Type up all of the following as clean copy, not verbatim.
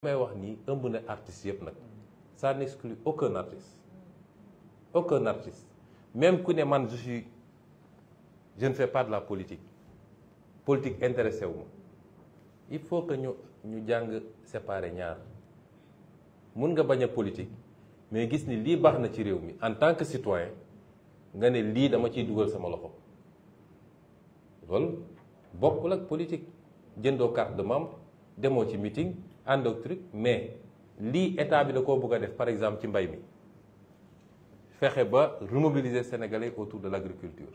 may wax nii ëmb na artistes yëpp nag ça n'exclut aucun artiste même ku ne man je ne fais pas de la politique intéressé wu ma il faut que ñu jàng séparer ñaar mun nga bañ a politique mais gis ni lii baax na ci réew mi en tant que citoyen nga ne lii dama ciy dugal sama loxo loolu bokkul ak politique jëndoo carte de membre demoo ci meeting ànd ak truc mais lii état bi da koo bëgg a def par exemple ci mbay mi fexe ba remobiliser sénégalais autour de l' agriculture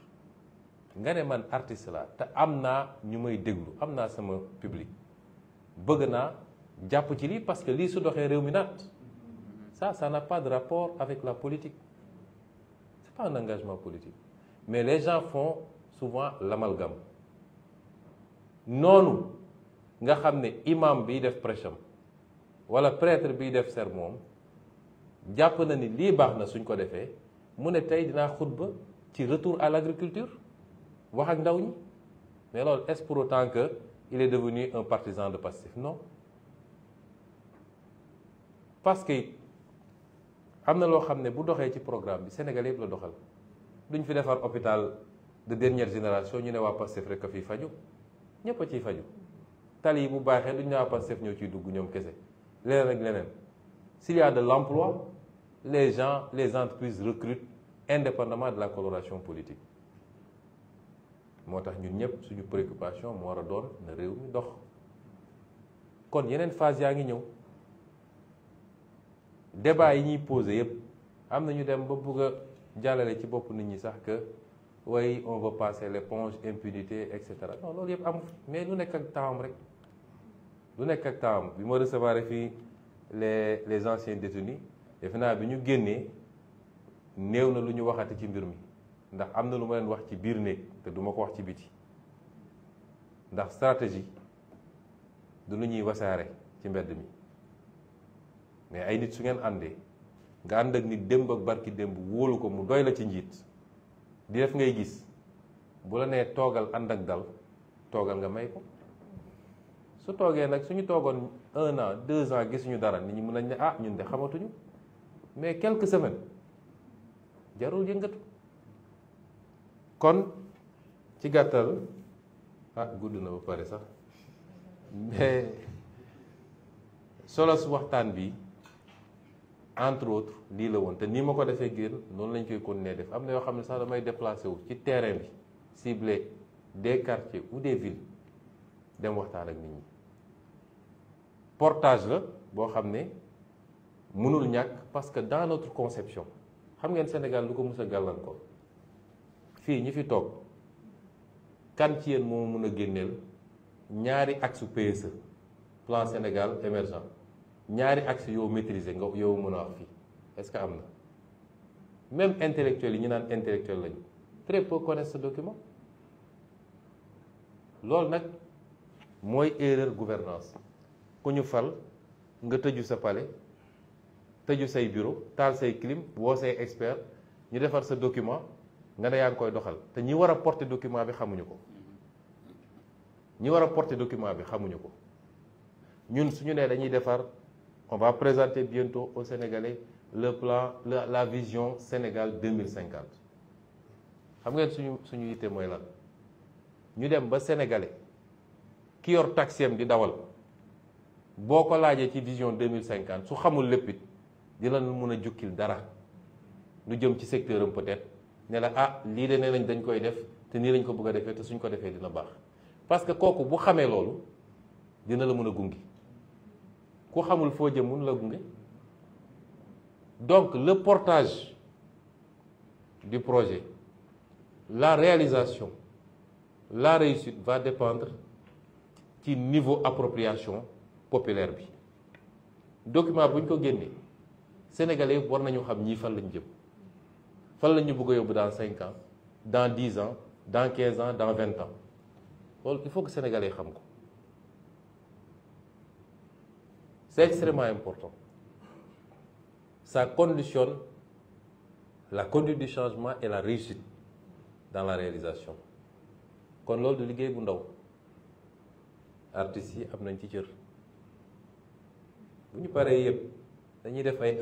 nga ne man artiste la te am naa ñu may déglu am naa sama public bëgg naa jàpp ci lii parce que lii su doxee réew mi naat ça n'a pas de rapport avec la politique c'est pas un engagement politique mais les gens font souvent l'amalgame noonu nga xam ne imam biy def prêche am wala prêtre biy def sermon jàpp na ni lii baax na suñ ko defee mu ne tey dinaa xutba ci retour à l'agriculture wax ak ndaw ñi mais loolu est-ce pour autant que il est devenu un partisan de Pastef non parce que am na loo xam ne bu doxee ci programme bi Sénégal yëpp la doxal duñ fi defar hôpital de dernière génération ñu ne waa Pastef rek a fiy faju ñëpp a ciy faju tali yi bu baaxee duñ ne waa Pastef ñoo ciy dugg ñoom kese leneen ak leneen s'il y a de l'emploi les gens les entreprises recrutent indépendamment de la coloration politique moo tax ñun ñëpp suñu préoccupation moo war a doon na réew mi dox kon yeneen phase yaa ngi ñëw débat yi ñuy posé yëpp am na ñu dem ba bugg a jàllale ci bopp nit ñi sax que oui on veut passer l'éponge impunité et cetera non loolu yëpp am mais lu nekk ak temps rek lu nekk ak temps bi ma recevoir fii les anciens détenus defe naa bi ñu génnee néew na lu ñu waxati ci mbir mi ndax am na lu ma leen wax ci biir néeg te duma ko wax ci biti ndax stratégie du lu ñuy wasaare ci mbedd mi mais ay nit su ngeen àndee nga ànd ak nit démb ak barki démb wóolu ko mu doy la ci njiit di def ngay gis bu la nee toogal ànd ak dal toogal nga may ko su toogee nag suñu toogoon 1 an 2 ans gisuñu dara nit ñi mën nañ ne ah ñun de xamatuñu mais quelques semaines jarul yëngatu kon ci gàttal gudd na ba pare sax mais solos waxtaan bi entre autres lii la woon te nii ma ko defee génn noonu lañ koy continuer def am na yoo xam ne sax damay déplacé wu ci terrain bi ciblé des quartiers ou des villes dem waxtaan ak nit ñi portage la boo xam ne mënul ñàkk parce que dans notre conception xam ngeen Sénégal lu ko mës a gàllankoor fii ñi fi toog kan ci yéen moo mën a génneel ñaari axe PSE plan Sénégal émergent ñaari axe yow maîtriser nga yow mën a wax fii est-ce que am na même intellectuels yi ñu naan intellectuel lañu très peu connaissent ce document loolu nag mooy erreur gouvernance ku ñu fal nga tëju sa palais tëju say bureau taal say clim woo say expert ñu defar sa document nga ne yaa ngi koy doxal te ñi war a porter document bi xamuñu ko ñi war a porter document bi xamuñu ko ñun suñu nee dañuy defar on va présenter bientôt aux Sénégalais le plan la vision Sénégal 2050 xam ngeen suñu yitte mooy lan ñu dem ba Sénégalais ki yor taxiem di dawal boo ko laajee ci vision 2050 su xamul lépp it dina mun a jukkil dara lu jëm ci secteur am peut-être ne la lii de nee nañ dañ koy def te nii lañ ko bëgg a defee te suñ ko defee dina baax parce que kooku bu xamee loolu dina la mën a gunge ku xamul foo jëm mun la gunge donc le portage du projet la réalisation la réussite va dépendre ci niveau appropriation populaire bi document bu ñu ko génnee Sénégalais yëpp war nañu xam ñii fan lañ jëm fan la ñu bëgg a yóbbu dans 5 ans dans 10 ans dans 15 ans dans 20 ans loolu il faut que Sénégalais xam ko c'est extrêmement important ça conditionne la conduite du changement et la réussite dans la réalisation kon loolu du liggéey bu ndaw artistes yi am nañ ci cër bu ñu paree yëpp dañuy def ay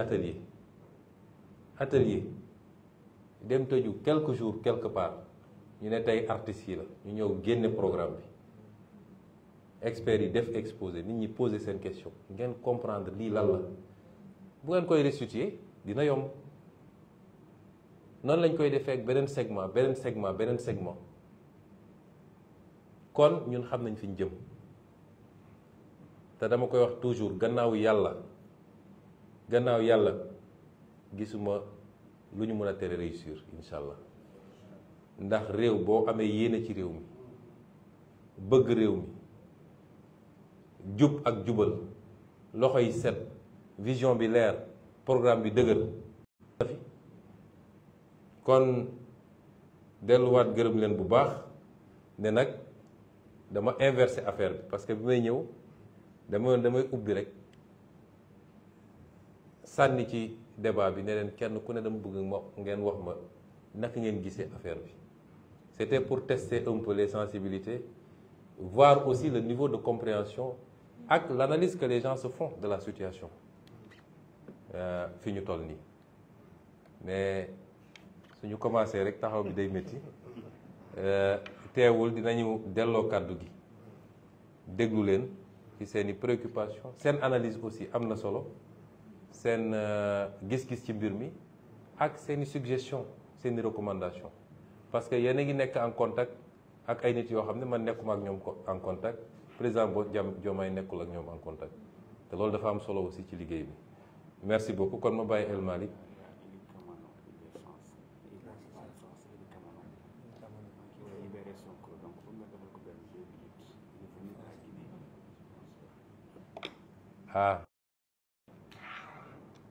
atelier dem tëju quelques jours quelque part ñu ne tey artistes yi la ñu ñëw génne programme bi experts yi def exposé nit ñi poser seen question ngeen comprendre lii lan la bu ngeen koy restituer dina yomb. noonu lañ koy defee ak beneen segment kon ñun xam nañ fi ñu jëm te dama koy wax toujours gannaaw yàlla gisuma lu ñu mën a tere réussir incha allah ndax réew boo amee yéene ci réew mi bëgg réew mi jub ak jubal loxo yi set vision bi leer programme bi dëgër. kon delluwaat gërëm leen bu baax ne nag dama inversé affaire bi parce que bi may ñëw damay ubbi rek sànni ci débat bi ne leen kenn ku ne dama bëgg ngeen wax ma naka ngeen gisee affaire bi c'était pour tester un peu les sensibilités voir aussi le niveau de compréhension ak l'analyse que les gens se font de la situation fi ñu toll nii mais suñu commencé rek taxaw bi day métti teewul dinañu delloo kàddu gi déglu leen ci seeni préoccupation seen analyse aussi am na solo seen gis-gis ci mbir mi ak seeni suggestion seeni recommandation parce que yéen a ngi nekk en contact ak ay nit yoo xam ne man nekkuma ak ñoom en contact président Diomaye nekkul ak ñoom en contact te loolu dafa am solo aussi ci liggéey bi merci beaucoup kon ma bàyyi El Malick. Ah,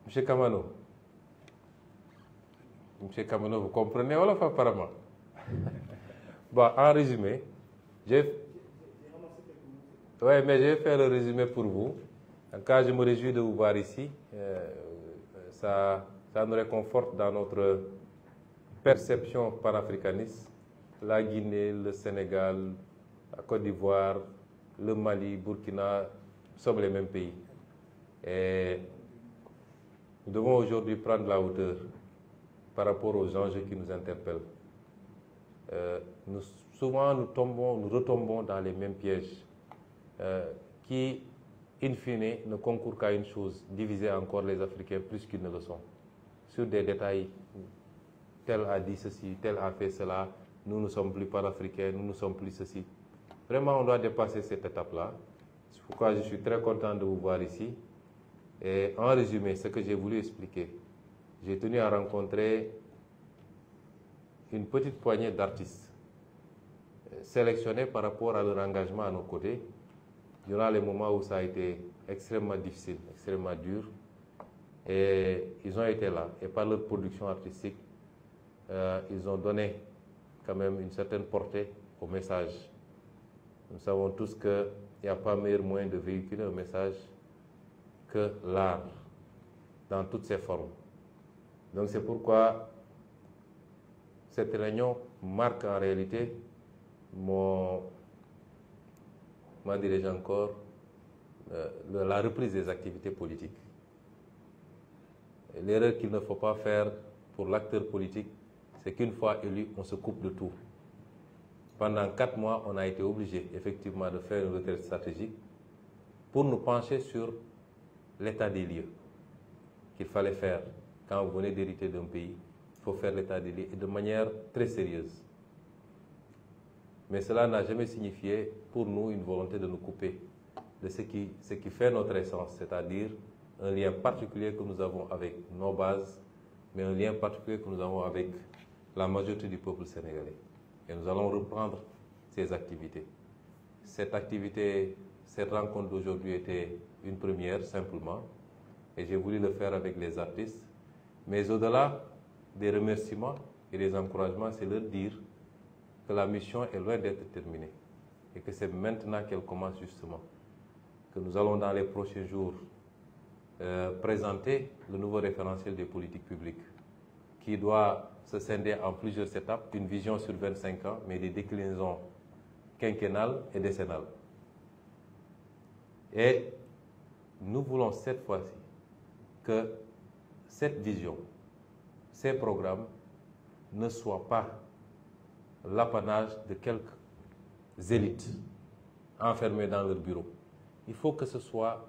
Monsieur Kamano, vous comprenez Wolof apparemment. Bon, en résumé, mais je vais faire le résumé pour vous. En cas, je me réjouis de vous voir ici. Ça nous réconforte dans notre perception panafricaniste. La Guinée, le Sénégal, la Côte d'Ivoire, le Mali, Burkina, sommes les mêmes pays. Et nous devons aujourd'hui prendre la hauteur par rapport aux enjeux qui nous interpellent. Souvent, nous retombons dans les mêmes pièges qui, in fine, ne concourent qu'à une chose, diviser encore les Africains plus qu'ils ne le sont. Sur des détails, tel a dit ceci, tel a fait cela, nous ne sommes plus panafricains, nous ne sommes plus ceci. Vraiment, on doit dépasser cette étape-là. C'est pourquoi je suis très content de vous voir ici. Et en résumé, ce que j'ai voulu expliquer, j'ai tenu à rencontrer une petite poignée d'artistes sélectionnés par rapport à leur engagement à nos côtés durant les moments où ça a été extrêmement difficile, extrêmement dur. Et ils ont été là. Et par leur production artistique, ils ont donné quand même une certaine portée au message. Nous savons tous qu'il n'y a pas meilleur moyen de véhiculer un message que l'art, dans toutes ses formes. Donc c'est pourquoi cette réunion marque en réalité la reprise des activités politiques. L'erreur qu'il ne faut pas faire pour l'acteur politique, c'est qu'une fois élu, on se coupe de tout. Pendant 4 mois, on a été obligé effectivement de faire une retraite stratégique pour nous pencher sur l'état des lieux qu'il fallait faire. Quand vous venez d'hériter d'un pays, il faut faire l'état des lieux et de manière très sérieuse. Mais cela n'a jamais signifié pour nous une volonté de nous couper de ce qui fait notre essence, c'est-à-dire un lien particulier que nous avons avec nos bases, mais un lien particulier que nous avons avec la majorité du peuple sénégalais. Et nous allons reprendre ces activités. Cette rencontre d'aujourd'hui était une première simplement, et j'ai voulu le faire avec les artistes. Mais au-delà des remerciements et des encouragements, c'est leur dire que la mission est loin d'être terminée et que c'est maintenant qu'elle commence justement. Que nous allons dans les prochains jours présenter le nouveau référentiel des politiques publiques qui doit se scinder en plusieurs étapes, une vision sur 25 ans, mais des déclinaisons quinquennales et décennales. Et nous voulons cette fois-ci que cette vision, ces programmes ne soient pas l'apanage de quelques élites enfermées dans leur bureau. Il faut que ce soit